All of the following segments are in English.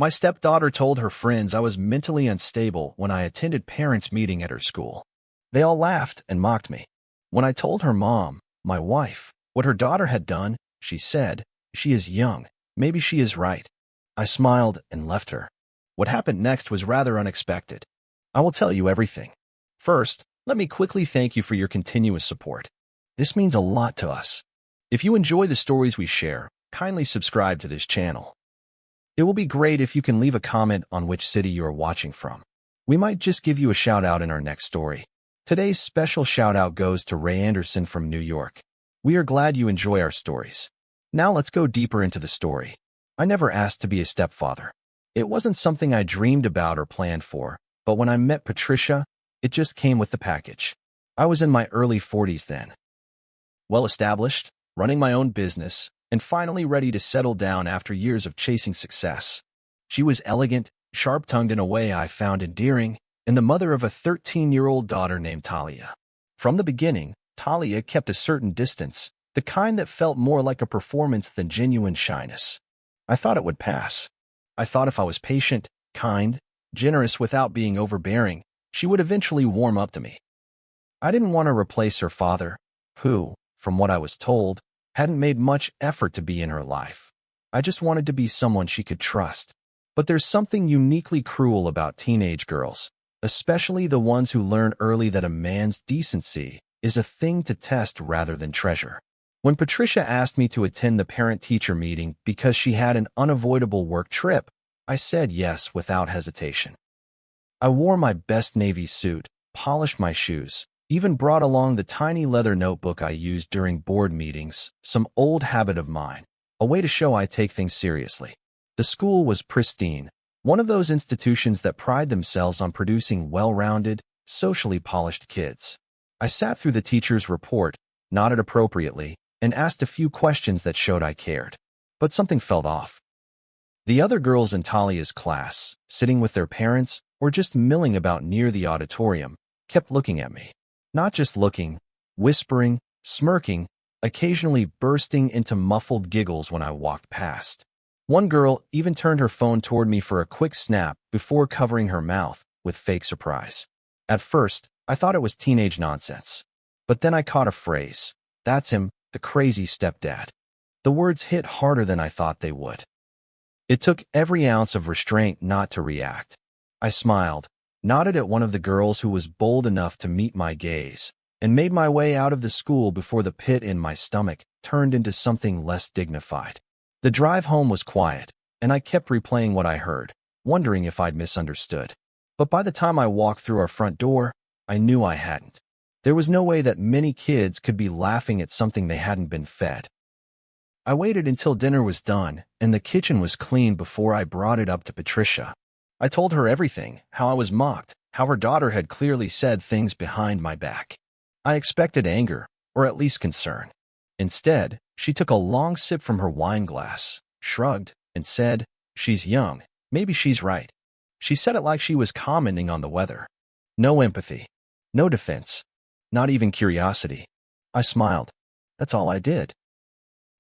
My stepdaughter told her friends I was mentally unstable when I attended parents' meeting at her school. They all laughed and mocked me. When I told her mom, my wife, what her daughter had done, she said, "She is young. Maybe she is right." I smiled and left her. What happened next was rather unexpected. I will tell you everything. First, let me quickly thank you for your continuous support. This means a lot to us. If you enjoy the stories we share, kindly subscribe to this channel. It will be great if you can leave a comment on which city you are watching from. We might just give you a shout out in our next story. Today's special shout out goes to Ray Anderson from New York. We are glad you enjoy our stories. Now let's go deeper into the story. I never asked to be a stepfather. It wasn't something I dreamed about or planned for, but when I met Patricia, it just came with the package. I was in my early 40s then. Well established, running my own business, and finally ready to settle down after years of chasing success. She was elegant, sharp-tongued in a way I found endearing, and the mother of a 13-year-old daughter named Talia. From the beginning, Talia kept a certain distance, the kind that felt more like a performance than genuine shyness. I thought it would pass. I thought if I was patient, kind, generous without being overbearing, she would eventually warm up to me. I didn't want to replace her father, who, from what I was told, hadn't made much effort to be in her life. I just wanted to be someone she could trust. But there's something uniquely cruel about teenage girls, especially the ones who learn early that a man's decency is a thing to test rather than treasure. When Patricia asked me to attend the parent-teacher meeting because she had an unavoidable work trip, I said yes without hesitation. I wore my best navy suit, polished my shoes, even brought along the tiny leather notebook I used during board meetings, some old habit of mine, a way to show I take things seriously. The school was pristine, one of those institutions that pride themselves on producing well-rounded, socially polished kids. I sat through the teacher's report, nodded appropriately, and asked a few questions that showed I cared. But something felt off. The other girls in Talia's class, sitting with their parents or just milling about near the auditorium, kept looking at me. Not just looking, whispering, smirking, occasionally bursting into muffled giggles when I walked past. One girl even turned her phone toward me for a quick snap before covering her mouth with fake surprise. At first, I thought it was teenage nonsense. But then I caught a phrase. "That's him, the crazy stepdad." The words hit harder than I thought they would. It took every ounce of restraint not to react. I smiled, nodded at one of the girls who was bold enough to meet my gaze, and made my way out of the school before the pit in my stomach turned into something less dignified. The drive home was quiet, and I kept replaying what I heard, wondering if I'd misunderstood. But by the time I walked through our front door, I knew I hadn't. There was no way that many kids could be laughing at something they hadn't been fed. I waited until dinner was done and the kitchen was clean before I brought it up to Patricia. I told her everything, how I was mocked, how her daughter had clearly said things behind my back. I expected anger, or at least concern. Instead, she took a long sip from her wine glass, shrugged, and said, "She's young. Maybe she's right." She said it like she was commenting on the weather. No empathy. No defense. Not even curiosity. I smiled. That's all I did.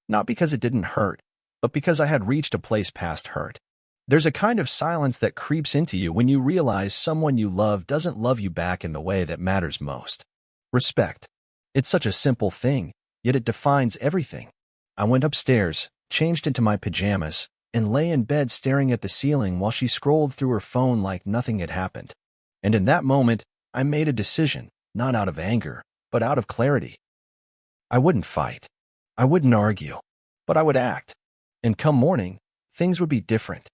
Not because it didn't hurt, but because I had reached a place past hurt. There's a kind of silence that creeps into you when you realize someone you love doesn't love you back in the way that matters most. Respect. It's such a simple thing, yet it defines everything. I went upstairs, changed into my pajamas, and lay in bed staring at the ceiling while she scrolled through her phone like nothing had happened. And in that moment, I made a decision, not out of anger, but out of clarity. I wouldn't fight. I wouldn't argue, but I would act. And come morning, things would be different.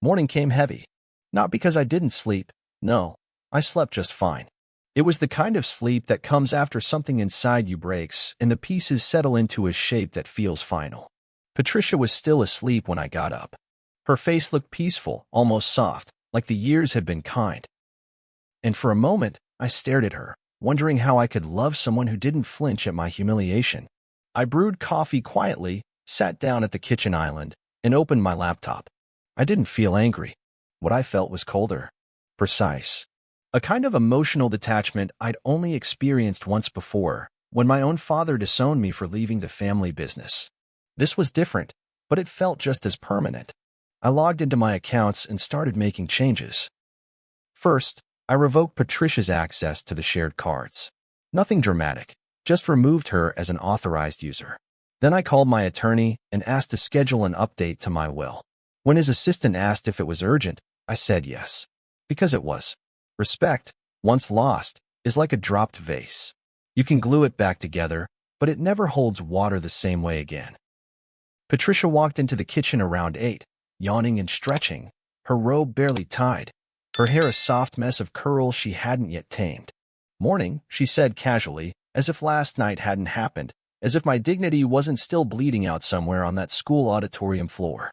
Morning came heavy. Not because I didn't sleep. No, I slept just fine. It was the kind of sleep that comes after something inside you breaks and the pieces settle into a shape that feels final. Patricia was still asleep when I got up. Her face looked peaceful, almost soft, like the years had been kind. And for a moment, I stared at her, wondering how I could love someone who didn't flinch at my humiliation. I brewed coffee quietly, sat down at the kitchen island, and opened my laptop. I didn't feel angry. What I felt was colder, precise. A kind of emotional detachment I'd only experienced once before, when my own father disowned me for leaving the family business. This was different, but it felt just as permanent. I logged into my accounts and started making changes. First, I revoked Patricia's access to the shared cards. Nothing dramatic, just removed her as an authorized user. Then I called my attorney and asked to schedule an update to my will. When his assistant asked if it was urgent, I said yes. Because it was. Respect, once lost, is like a dropped vase. You can glue it back together, but it never holds water the same way again. Patricia walked into the kitchen around 8, yawning and stretching, her robe barely tied, her hair a soft mess of curls she hadn't yet tamed. "Morning," she said casually, as if last night hadn't happened, as if my dignity wasn't still bleeding out somewhere on that school auditorium floor.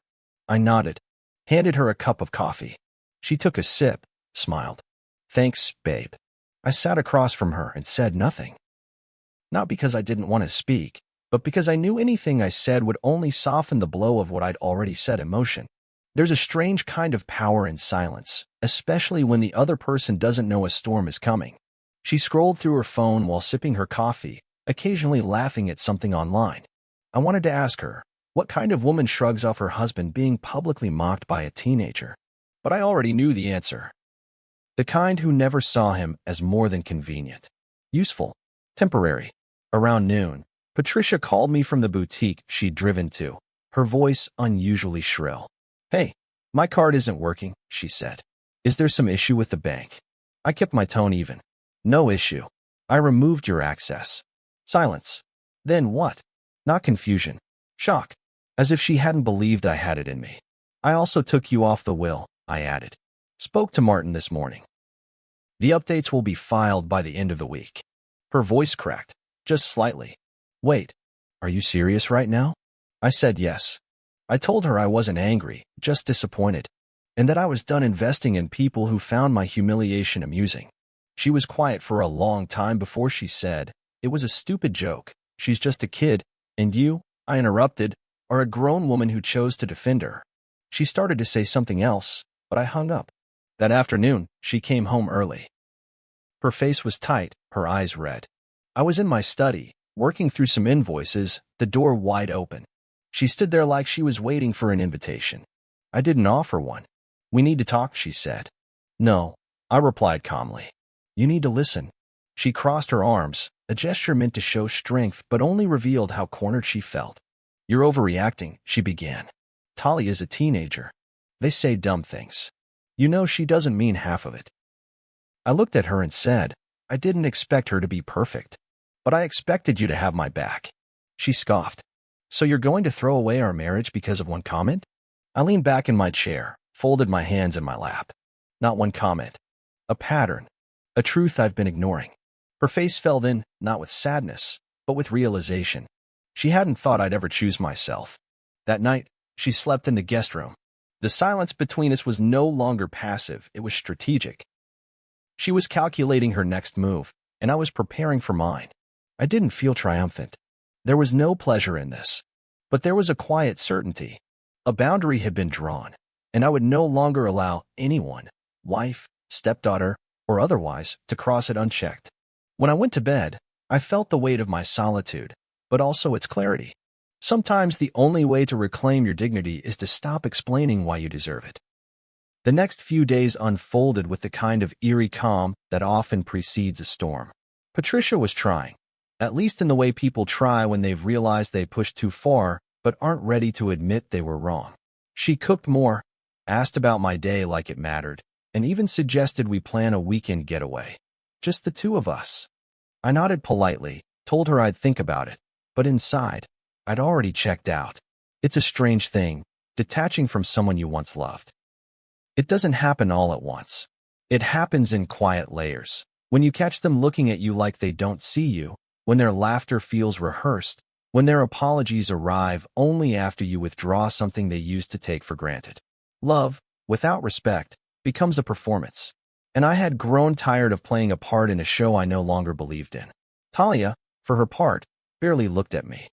I nodded, handed her a cup of coffee. She took a sip, smiled. "Thanks, babe." I sat across from her and said nothing. Not because I didn't want to speak, but because I knew anything I said would only soften the blow of what I'd already set in motion. There's a strange kind of power in silence, especially when the other person doesn't know a storm is coming. She scrolled through her phone while sipping her coffee, occasionally laughing at something online. I wanted to ask her, what kind of woman shrugs off her husband being publicly mocked by a teenager? But I already knew the answer. The kind who never saw him as more than convenient, useful, temporary. Around noon, Patricia called me from the boutique she'd driven to, her voice unusually shrill. "Hey, my card isn't working," she said. "Is there some issue with the bank?" I kept my tone even. "No issue. I removed your access." Silence. Then what? Not confusion. Shock. As if she hadn't believed I had it in me. "I also took you off the will," I added. "Spoke to Martin this morning. The updates will be filed by the end of the week." Her voice cracked, just slightly. "Wait, are you serious right now?" I said yes. I told her I wasn't angry, just disappointed, and that I was done investing in people who found my humiliation amusing. She was quiet for a long time before she said, "It was a stupid joke. She's just a kid, and you," I interrupted, "are a grown woman who chose to defend her." She started to say something else, but I hung up. That afternoon, she came home early. Her face was tight, her eyes red. I was in my study, working through some invoices, the door wide open. She stood there like she was waiting for an invitation. I didn't offer one. "We need to talk," she said. "No," I replied calmly. "You need to listen." She crossed her arms, a gesture meant to show strength but only revealed how cornered she felt. "You're overreacting," she began. "Talia is a teenager. They say dumb things. You know she doesn't mean half of it." I looked at her and said, "I didn't expect her to be perfect, but I expected you to have my back." She scoffed. "So you're going to throw away our marriage because of one comment?" I leaned back in my chair, folded my hands in my lap. "Not one comment. A pattern. A truth I've been ignoring." Her face fell then, not with sadness, but with realization. She hadn't thought I'd ever choose myself. That night, she slept in the guest room. The silence between us was no longer passive, it was strategic. She was calculating her next move, and I was preparing for mine. I didn't feel triumphant. There was no pleasure in this, but there was a quiet certainty. A boundary had been drawn, and I would no longer allow anyone, wife, stepdaughter, or otherwise, to cross it unchecked. When I went to bed, I felt the weight of my solitude, but also its clarity. Sometimes the only way to reclaim your dignity is to stop explaining why you deserve it. The next few days unfolded with the kind of eerie calm that often precedes a storm. Patricia was trying, at least in the way people try when they've realized they pushed too far but aren't ready to admit they were wrong. She cooked more, asked about my day like it mattered, and even suggested we plan a weekend getaway. Just the two of us. I nodded politely, told her I'd think about it, but inside, I'd already checked out. It's a strange thing, detaching from someone you once loved. It doesn't happen all at once. It happens in quiet layers. When you catch them looking at you like they don't see you, when their laughter feels rehearsed, when their apologies arrive only after you withdraw something they used to take for granted. Love, without respect, becomes a performance. And I had grown tired of playing a part in a show I no longer believed in. Talia, for her part, barely looked at me.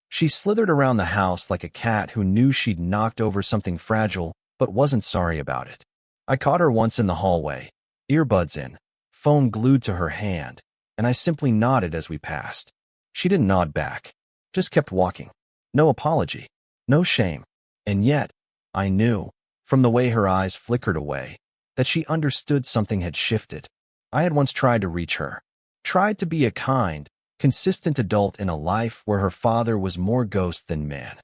She slithered around the house like a cat who knew she'd knocked over something fragile but wasn't sorry about it. I caught her once in the hallway, earbuds in, phone glued to her hand, and I simply nodded as we passed. She didn't nod back, just kept walking. No apology, no shame. And yet, I knew, from the way her eyes flickered away, that she understood something had shifted. I had once tried to reach her, tried to be a kind, consistent adult in a life where her father was more ghost than man.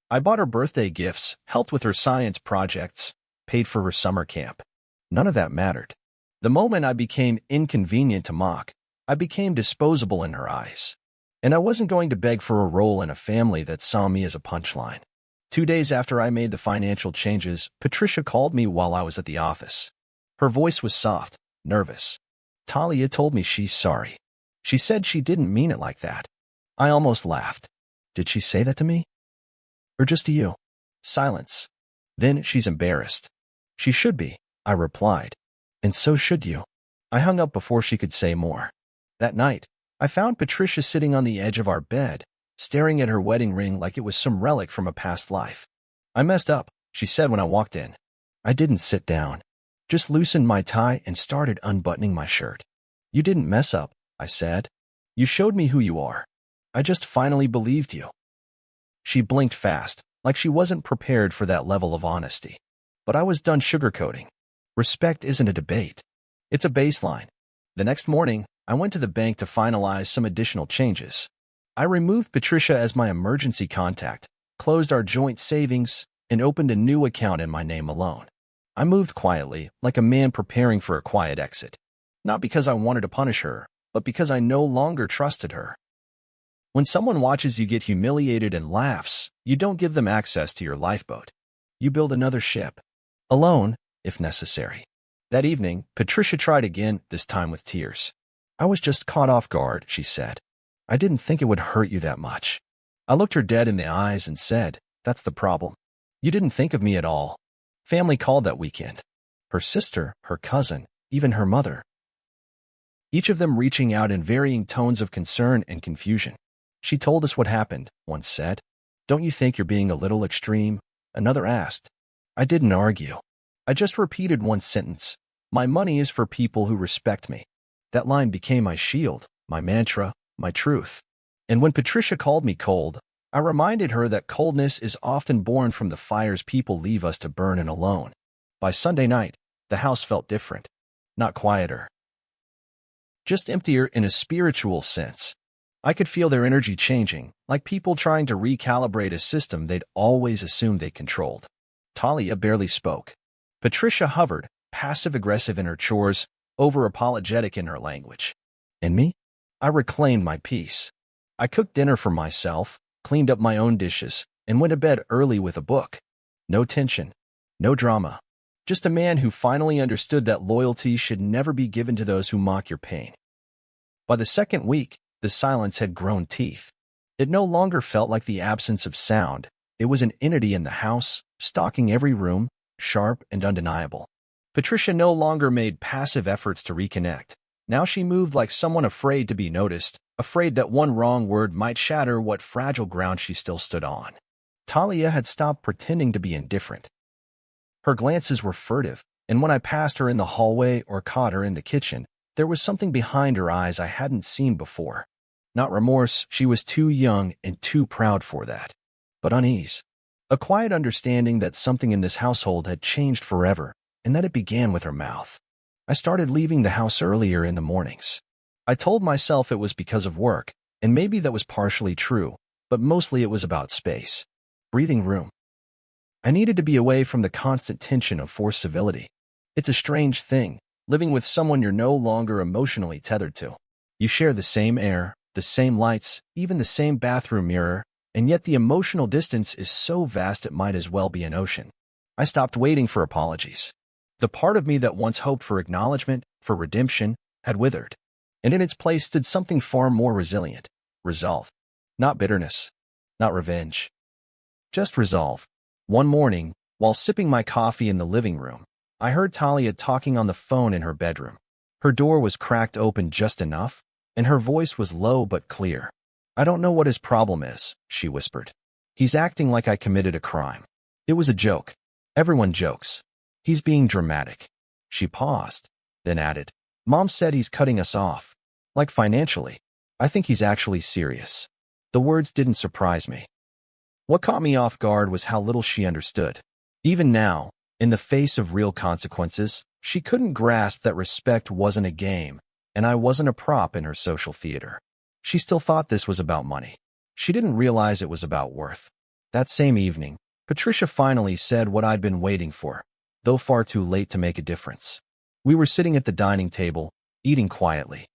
I bought her birthday gifts, helped with her science projects, paid for her summer camp. None of that mattered. The moment I became inconvenient to mock, I became disposable in her eyes. And I wasn't going to beg for a role in a family that saw me as a punchline. 2 days after I made the financial changes, Patricia called me while I was at the office. Her voice was soft, nervous. Talia told me she's sorry. She said she didn't mean it like that. I almost laughed. Did she say that to me? Or just to you? Silence. Then she's embarrassed. She should be, I replied. And so should you. I hung up before she could say more. That night, I found Patricia sitting on the edge of our bed, staring at her wedding ring like it was some relic from a past life. I messed up, she said when I walked in. I didn't sit down. Just loosened my tie and started unbuttoning my shirt. You didn't mess up, I said. You showed me who you are. I just finally believed you. She blinked fast, like she wasn't prepared for that level of honesty. But I was done sugarcoating. Respect isn't a debate. It's a baseline. The next morning, I went to the bank to finalize some additional changes. I removed Patricia as my emergency contact, closed our joint savings, and opened a new account in my name alone. I moved quietly, like a man preparing for a quiet exit. Not because I wanted to punish her, but because I no longer trusted her. When someone watches you get humiliated and laughs, you don't give them access to your lifeboat. You build another ship. Alone, if necessary. That evening, Patricia tried again, this time with tears. I was just caught off guard, she said. I didn't think it would hurt you that much. I looked her dead in the eyes and said, that's the problem. You didn't think of me at all. Family called that weekend. Her sister, her cousin, even her mother. Each of them reaching out in varying tones of concern and confusion. She told us what happened, one said. Don't you think you're being a little extreme? Another asked. I didn't argue. I just repeated one sentence. My money is for people who respect me. That line became my shield, my mantra, my truth. And when Patricia called me cold, I reminded her that coldness is often born from the fires people leave us to burn in alone. By Sunday night, the house felt different. Not quieter. Just emptier in a spiritual sense. I could feel their energy changing, like people trying to recalibrate a system they'd always assumed they controlled. Talia barely spoke. Patricia hovered, passive-aggressive in her chores, over-apologetic in her language. And me? I reclaimed my peace. I cooked dinner for myself, cleaned up my own dishes, and went to bed early with a book. No tension. No drama. Just a man who finally understood that loyalty should never be given to those who mock your pain. By the second week, the silence had grown teeth. It no longer felt like the absence of sound. It was an entity in the house, stalking every room, sharp and undeniable. Patricia no longer made passive efforts to reconnect. Now she moved like someone afraid to be noticed, afraid that one wrong word might shatter what fragile ground she still stood on. Talia had stopped pretending to be indifferent. Her glances were furtive, and when I passed her in the hallway or caught her in the kitchen, there was something behind her eyes I hadn't seen before. Not remorse, she was too young and too proud for that. But unease. A quiet understanding that something in this household had changed forever, and that it began with her mouth. I started leaving the house earlier in the mornings. I told myself it was because of work, and maybe that was partially true, but mostly it was about space. Breathing room. I needed to be away from the constant tension of forced civility. It's a strange thing, living with someone you're no longer emotionally tethered to. You share the same air, the same lights, even the same bathroom mirror, and yet the emotional distance is so vast it might as well be an ocean. I stopped waiting for apologies. The part of me that once hoped for acknowledgement, for redemption, had withered. And in its place stood something far more resilient. Resolve. Not bitterness. Not revenge. Just resolve. One morning, while sipping my coffee in the living room, I heard Talia talking on the phone in her bedroom. Her door was cracked open just enough, and her voice was low but clear. I don't know what his problem is, she whispered. He's acting like I committed a crime. It was a joke. Everyone jokes. He's being dramatic. She paused, then added, Mom said he's cutting us off. Like financially. I think he's actually serious. The words didn't surprise me. What caught me off guard was how little she understood. Even now, in the face of real consequences, she couldn't grasp that respect wasn't a game, and I wasn't a prop in her social theater. She still thought this was about money. She didn't realize it was about worth. That same evening, Patricia finally said what I'd been waiting for, though far too late to make a difference. We were sitting at the dining table, eating quietly.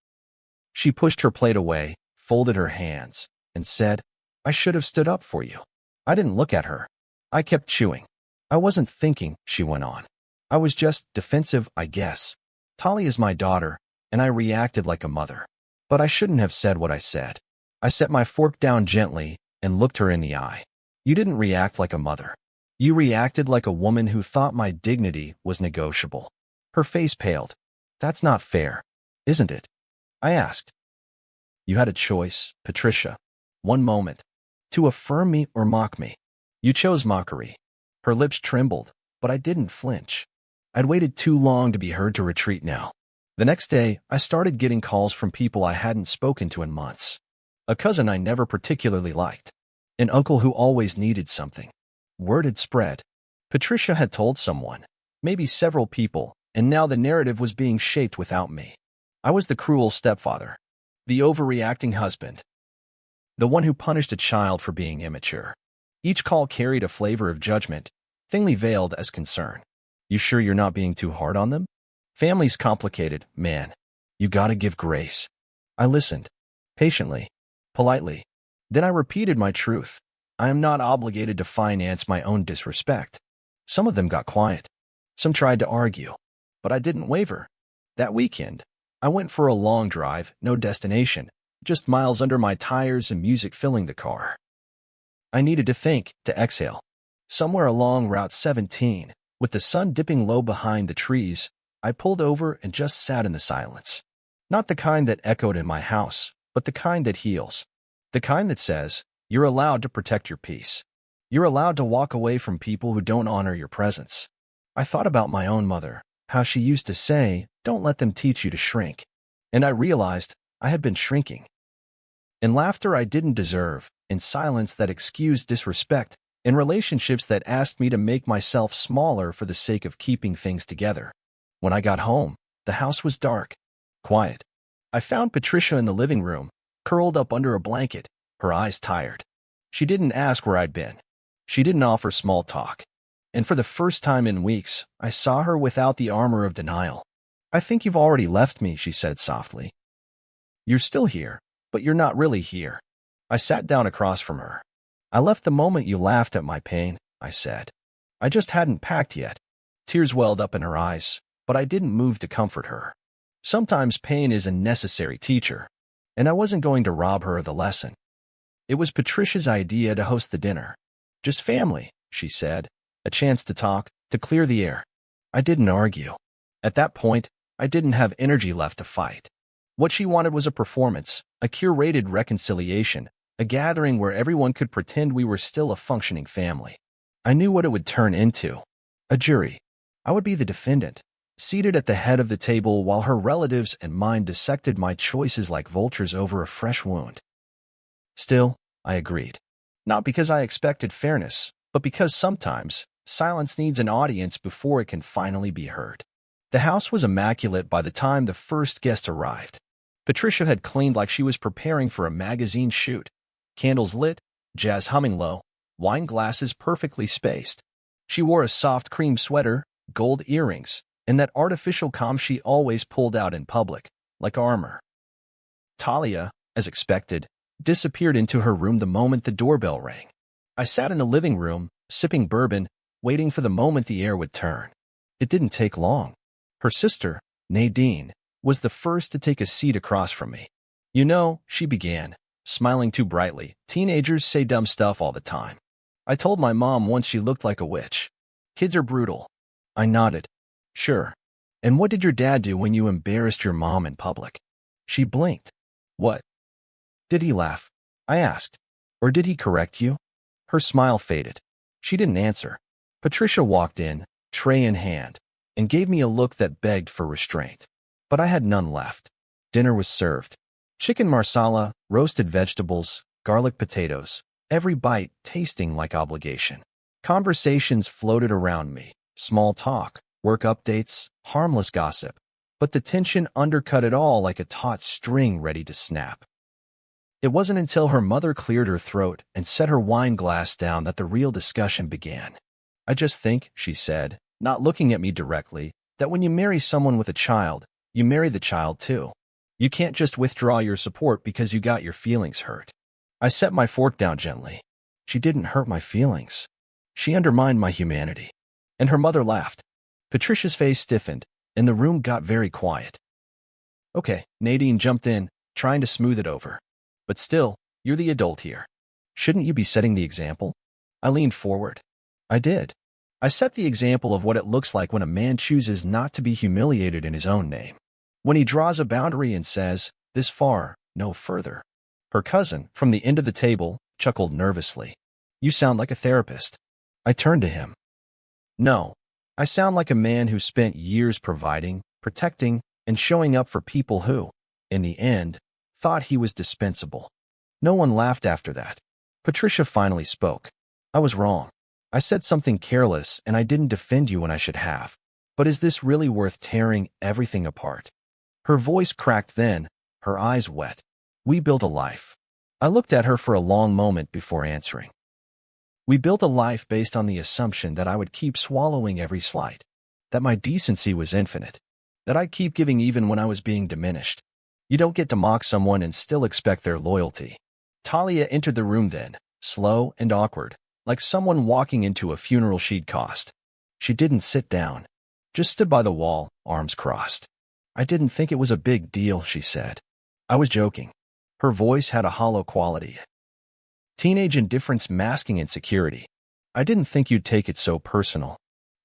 She pushed her plate away, folded her hands, and said, "I should have stood up for you." I didn't look at her. I kept chewing. "I wasn't thinking," she went on. "I was just defensive, I guess. Talia is my daughter, and I reacted like a mother. But I shouldn't have said what I said." I set my fork down gently and looked her in the eye. "You didn't react like a mother. You reacted like a woman who thought my dignity was negotiable." Her face paled. "That's not fair, isn't it?" I asked. "You had a choice, Patricia. One moment. To affirm me or mock me. You chose mockery." Her lips trembled, but I didn't flinch. I'd waited too long to be heard to retreat now. The next day, I started getting calls from people I hadn't spoken to in months. A cousin I never particularly liked. An uncle who always needed something. Word had spread. Patricia had told someone, maybe several people, and now the narrative was being shaped without me. I was the cruel stepfather, the overreacting husband, the one who punished a child for being immature. Each call carried a flavor of judgment, thinly veiled as concern. "You sure you're not being too hard on them? Family's complicated, man. You gotta give grace." I listened, patiently, politely. Then I repeated my truth. I am not obligated to finance my own disrespect. Some of them got quiet. Some tried to argue. But I didn't waver. That weekend, I went for a long drive, no destination, just miles under my tires and music filling the car. I needed to think, to exhale. Somewhere along Route 17, with the sun dipping low behind the trees, I pulled over and just sat in the silence. Not the kind that echoed in my house, but the kind that heals. The kind that says, you're allowed to protect your peace. You're allowed to walk away from people who don't honor your presence. I thought about my own mother, how she used to say, "Don't let them teach you to shrink." And I realized I had been shrinking. In laughter I didn't deserve, in silence that excused disrespect, in relationships that asked me to make myself smaller for the sake of keeping things together. When I got home, the house was dark, quiet. I found Patricia in the living room, curled up under a blanket, her eyes tired. She didn't ask where I'd been. She didn't offer small talk. And for the first time in weeks, I saw her without the armor of denial. "I think you've already left me," she said softly. "You're still here, but you're not really here." I sat down across from her. "I left the moment you laughed at my pain," I said. I just hadn't packed yet. Tears welled up in her eyes, but I didn't move to comfort her. Sometimes pain is a necessary teacher, and I wasn't going to rob her of the lesson. It was Patricia's idea to host the dinner. "Just family," she said, "a chance to talk, to clear the air." I didn't argue. At that point, I didn't have energy left to fight. What she wanted was a performance, a curated reconciliation, a gathering where everyone could pretend we were still a functioning family. I knew what it would turn into. A jury. I would be the defendant, seated at the head of the table while her relatives and mine dissected my choices like vultures over a fresh wound. Still, I agreed. Not because I expected fairness, but because sometimes silence needs an audience before it can finally be heard. The house was immaculate by the time the first guest arrived. Patricia had cleaned like she was preparing for a magazine shoot. Candles lit, jazz humming low, wine glasses perfectly spaced. She wore a soft cream sweater, gold earrings, and that artificial calm she always pulled out in public, like armor. Talia, as expected, disappeared into her room the moment the doorbell rang. I sat in the living room, sipping bourbon, waiting for the moment the air would turn. It didn't take long. Her sister, Nadine, was the first to take a seat across from me. "You know," she began, smiling too brightly, "teenagers say dumb stuff all the time. I told my mom once she looked like a witch. Kids are brutal." I nodded. "Sure. And what did your dad do when you embarrassed your mom in public?" She blinked. "What? Did he laugh?" I asked. "Or did he correct you?" Her smile faded. She didn't answer. Patricia walked in, tray in hand, and gave me a look that begged for restraint. But I had none left. Dinner was served. Chicken marsala, roasted vegetables, garlic potatoes, every bite tasting like obligation. Conversations floated around me, small talk, work updates, harmless gossip. But the tension undercut it all like a taut string ready to snap. It wasn't until her mother cleared her throat and set her wine glass down that the real discussion began. "I just think," she said, not looking at me directly, "that when you marry someone with a child, you marry the child too. You can't just withdraw your support because you got your feelings hurt." I set my fork down gently. She didn't hurt my feelings. She undermined my humanity. And her mother laughed. Patricia's face stiffened, and the room got very quiet. "Okay," Nadine jumped in, trying to smooth it over. "But still, you're the adult here. Shouldn't you be setting the example?" I leaned forward. I did. I set the example of what it looks like when a man chooses not to be humiliated in his own name. When he draws a boundary and says, "This far, no further." Her cousin, from the end of the table, chuckled nervously. "You sound like a therapist." I turned to him. "No, I sound like a man who spent years providing, protecting, and showing up for people who, in the end, thought he was dispensable." No one laughed after that. Patricia finally spoke. "I was wrong. I said something careless and I didn't defend you when I should have. But is this really worth tearing everything apart?" Her voice cracked then, her eyes wet. "We built a life." I looked at her for a long moment before answering. "We built a life based on the assumption that I would keep swallowing every slight, that my decency was infinite, that I'd keep giving even when I was being diminished. You don't get to mock someone and still expect their loyalty." Talia entered the room then, slow and awkward, like someone walking into a funeral she'd cost. She didn't sit down, just stood by the wall, arms crossed. "I didn't think it was a big deal," she said. I was joking. Her voice had a hollow quality. Teenage indifference masking insecurity. "I didn't think you'd take it so personal."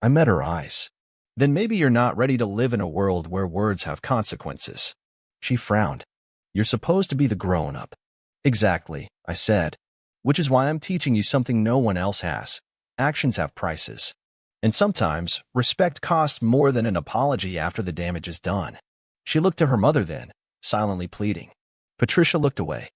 I met her eyes. "Then maybe you're not ready to live in a world where words have consequences." She frowned. "You're supposed to be the grown-up." "Exactly," I said. "Which is why I'm teaching you something no one else has. Actions have prices. And sometimes, respect costs more than an apology after the damage is done." She looked to her mother then, silently pleading. Patricia looked away.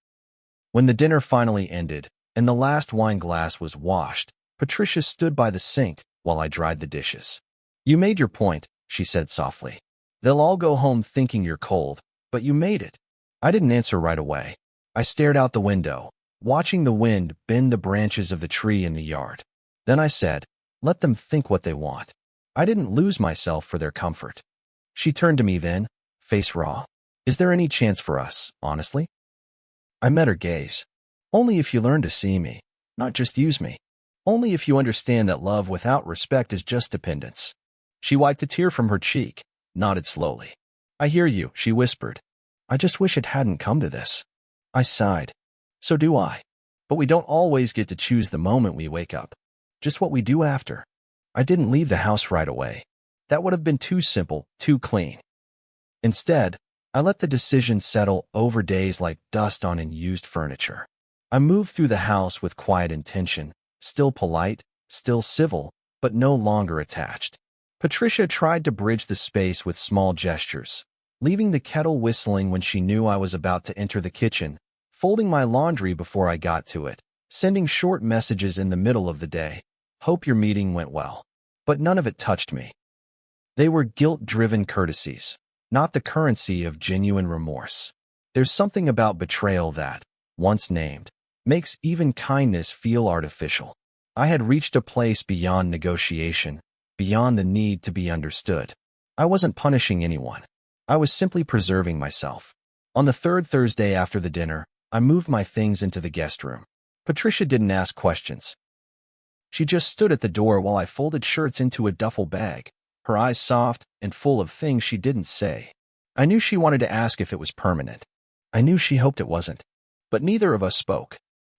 When the dinner finally ended, and the last wine glass was washed, Patricia stood by the sink while I dried the dishes. "You made your point," she said softly. "They'll all go home thinking you're cold, but you made it." I didn't answer right away. I stared out the window, watching the wind bend the branches of the tree in the yard. Then I said, "Let them think what they want." I didn't lose myself for their comfort. She turned to me then, face raw. "Is there any chance for us, honestly?" I met her gaze. "Only if you learn to see me, not just use me. Only if you understand that love without respect is just dependence." She wiped a tear from her cheek, nodded slowly. "I hear you," she whispered. "I just wish it hadn't come to this." I sighed. "So do I. But we don't always get to choose the moment we wake up. Just what we do after." I didn't leave the house right away. That would have been too simple, too clean. Instead, I let the decision settle over days like dust on unused furniture. I moved through the house with quiet intention, still polite, still civil, but no longer attached. Patricia tried to bridge the space with small gestures, leaving the kettle whistling when she knew I was about to enter the kitchen, folding my laundry before I got to it, sending short messages in the middle of the day. "Hope your meeting went well." But none of it touched me. They were guilt-driven courtesies, not the currency of genuine remorse. There's something about betrayal that, once named, makes even kindness feel artificial. I had reached a place beyond negotiation, beyond the need to be understood. I wasn't punishing anyone. I was simply preserving myself. On the third Thursday after the dinner, I moved my things into the guest room. Patricia didn't ask questions. She just stood at the door while I folded shirts into a duffel bag, her eyes soft and full of things she didn't say. I knew she wanted to ask if it was permanent. I knew she hoped it wasn't. But neither of us spoke.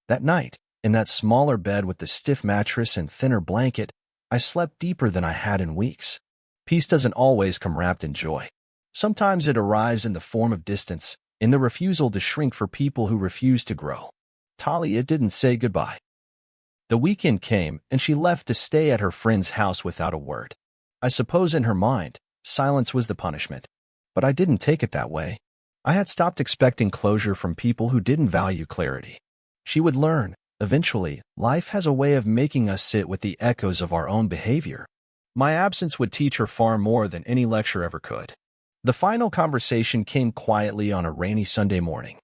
That night, in that smaller bed with the stiff mattress and thinner blanket, I slept deeper than I had in weeks. Peace doesn't always come wrapped in joy. Sometimes it arrives in the form of distance, in the refusal to shrink for people who refuse to grow. Talia didn't say goodbye. The weekend came, and she left to stay at her friend's house without a word. I suppose in her mind, silence was the punishment. But I didn't take it that way. I had stopped expecting closure from people who didn't value clarity. She would learn, Eventually, life has a way of making us sit with the echoes of our own behavior. My absence would teach her far more than any lecture ever could. The final conversation came quietly on a rainy Sunday morning.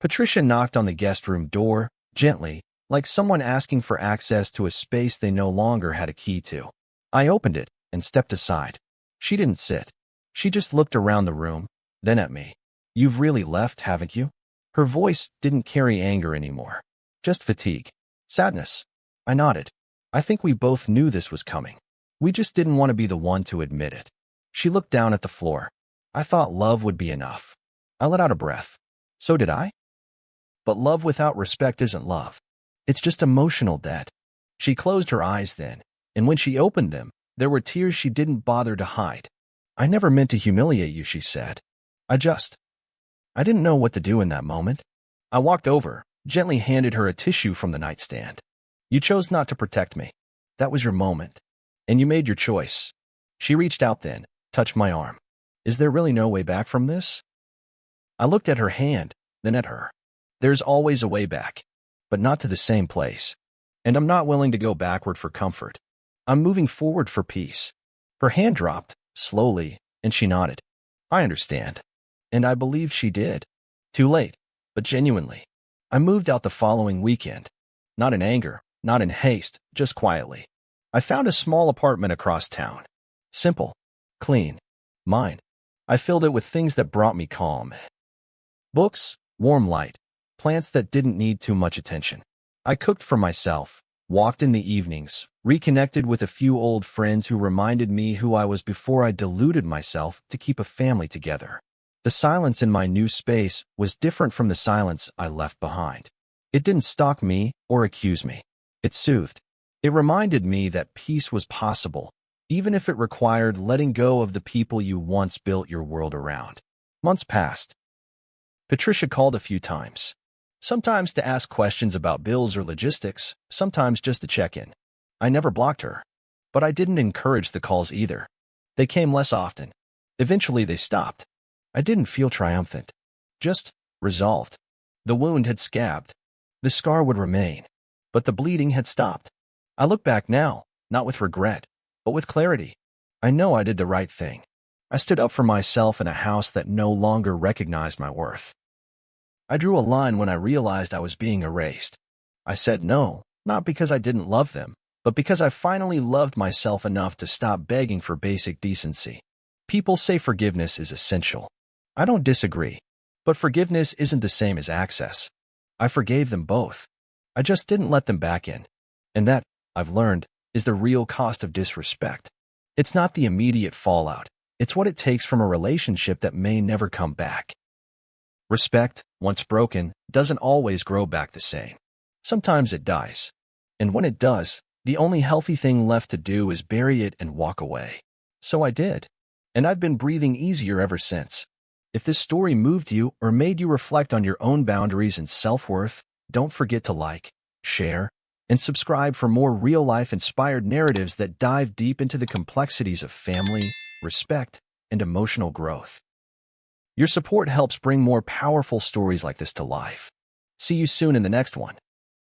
Patricia knocked on the guest room door, gently, like someone asking for access to a space they no longer had a key to. I opened it and stepped aside. She didn't sit. She just looked around the room, then at me. "You've really left, haven't you?" Her voice didn't carry anger anymore. Just fatigue. Sadness. I nodded. I think we both knew this was coming. We just didn't want to be the one to admit it. She looked down at the floor. I thought love would be enough. I let out a breath. So did I? But love without respect isn't love. It's just emotional debt. She closed her eyes then, and when she opened them, there were tears she didn't bother to hide. "I never meant to humiliate you," she said. I didn't know what to do in that moment. I walked over, gently handed her a tissue from the nightstand. "You chose not to protect me. That was your moment. And you made your choice." She reached out then, touched my arm. "Is there really no way back from this?" I looked at her hand, then at her. There's always a way back, but not to the same place. And I'm not willing to go backward for comfort. I'm moving forward for peace. Her hand dropped, slowly, and she nodded. I understand. And I believe she did. Too late, but genuinely. I moved out the following weekend. Not in anger, not in haste, just quietly. I found a small apartment across town. Simple, clean, mine. I filled it with things that brought me calm. Books, warm light, plants that didn't need too much attention. I cooked for myself, walked in the evenings, reconnected with a few old friends who reminded me who I was before I deluded myself to keep a family together. The silence in my new space was different from the silence I left behind. It didn't stalk me or accuse me. It soothed. It reminded me that peace was possible, even if it required letting go of the people you once built your world around. Months passed. Patricia called a few times. Sometimes to ask questions about bills or logistics, sometimes just to check in. I never blocked her, but I didn't encourage the calls either. They came less often. Eventually they stopped. I didn't feel triumphant, just resolved. The wound had scabbed. The scar would remain, but the bleeding had stopped. I look back now, not with regret, but with clarity. I know I did the right thing. I stood up for myself in a house that no longer recognized my worth. I drew a line when I realized I was being erased. I said no, not because I didn't love them, but because I finally loved myself enough to stop begging for basic decency. People say forgiveness is essential. I don't disagree, but forgiveness isn't the same as access. I forgave them both. I just didn't let them back in. And that, I've learned, is the real cost of disrespect. It's not the immediate fallout. It's what it takes from a relationship that may never come back. Respect, once broken, doesn't always grow back the same. Sometimes it dies. And when it does, the only healthy thing left to do is bury it and walk away. So I did. And I've been breathing easier ever since. If this story moved you or made you reflect on your own boundaries and self-worth, don't forget to like, share, and subscribe for more real-life inspired narratives that dive deep into the complexities of family, respect, and emotional growth. Your support helps bring more powerful stories like this to life. See you soon in the next one.